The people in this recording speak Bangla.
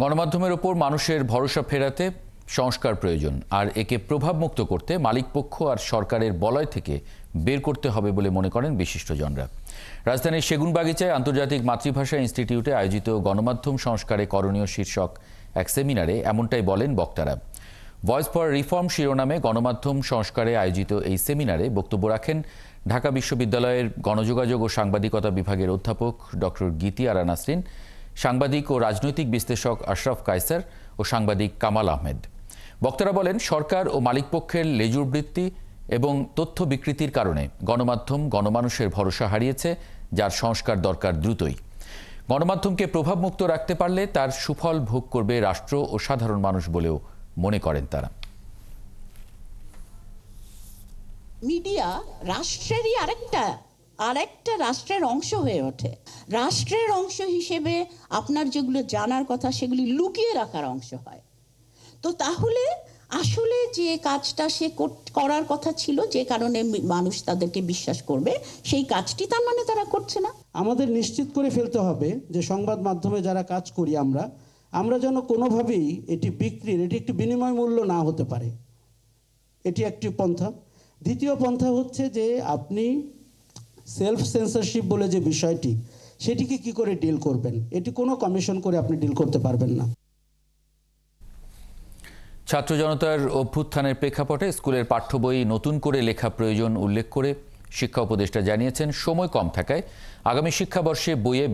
গণমাধ্যমের ওপর মানুষের ভরসা ফেরাতে সংস্কার প্রয়োজন, আর একে প্রভাবমুক্ত করতে মালিকপক্ষ আর সরকারের বলয় থেকে বের করতে হবে বলে মনে করেন বিশিষ্টজনরা। রাজধানীর সেগুনবাগিচায় আন্তর্জাতিক মাতৃভাষা ইনস্টিটিউটে আয়োজিত গণমাধ্যম সংস্কারে করণীয় শীর্ষক এক সেমিনারে এমনটাই বলেন বক্তারা। ভয়েস ফর রিফর্ম শিরোনামে গণমাধ্যম সংস্কারে আয়োজিত এই সেমিনারে বক্তব্য রাখেন ঢাকা বিশ্ববিদ্যালয়ের গণযোগাযোগ ও সাংবাদিকতা বিভাগের অধ্যাপক ডক্টর গীতি আরা নাসরিন, সাংবাদিক ও রাজনৈতিক বিশ্লেষক আশরাফ কায়সার ও সাংবাদিক কামাল আহমেদ। বক্তারা বলেন, সরকার ও মালিকপক্ষের লেজুর বৃত্তি এবং তথ্য বিকৃতির কারণে গণমাধ্যম গণমানুষের ভরসা হারিয়েছে, যার সংস্কার দরকার দ্রুতই। গণমাধ্যমকে প্রভাবমুক্ত রাখতে পারলে তার সুফল ভোগ করবে রাষ্ট্র ও সাধারণ মানুষ বলেও মনে করেন তারা। মিডিয়া রাষ্ট্রেরই আরেকটা রাষ্ট্রের অংশ হয়ে ওঠে। রাষ্ট্রের অংশ হিসেবে আপনার যেগুলো জানার কথা সেগুলি লুকিয়ে রাখার অংশ হয়। তো তাহলে আসলে যে কাজটা সে করার কথা ছিল, যে কারণে মানুষ তাদেরকে বিশ্বাস করবে, সেই কাজটি তার মানে তারা করছে না। আমাদের নিশ্চিত করে ফেলতে হবে যে সংবাদ মাধ্যমে যারা কাজ করি আমরা যেন কোনোভাবেই এটি একটি বিনিময় মূল্য না হতে পারে। এটি একটি পন্থা। দ্বিতীয় পন্থা হচ্ছে যে আপনি সেলফ সেন্সরশিপ বলে যে বিষয়টি, সেটিকে কি করে ডিল করবেন। এটি কোনো কমিশন করে আপনি ডিল করতে পারবেন না। ছাত্র জনতার অভ্যুত্থানের প্রেক্ষাপটে স্কুলের পাঠ্য বই নতুন করে লেখা প্রয়োজন উল্লেখ করে শিক্ষা উপদেষ্টা জানিয়েছেন, সময় কম থাকায় আগামী শিক্ষাবর্ষে বইয়ে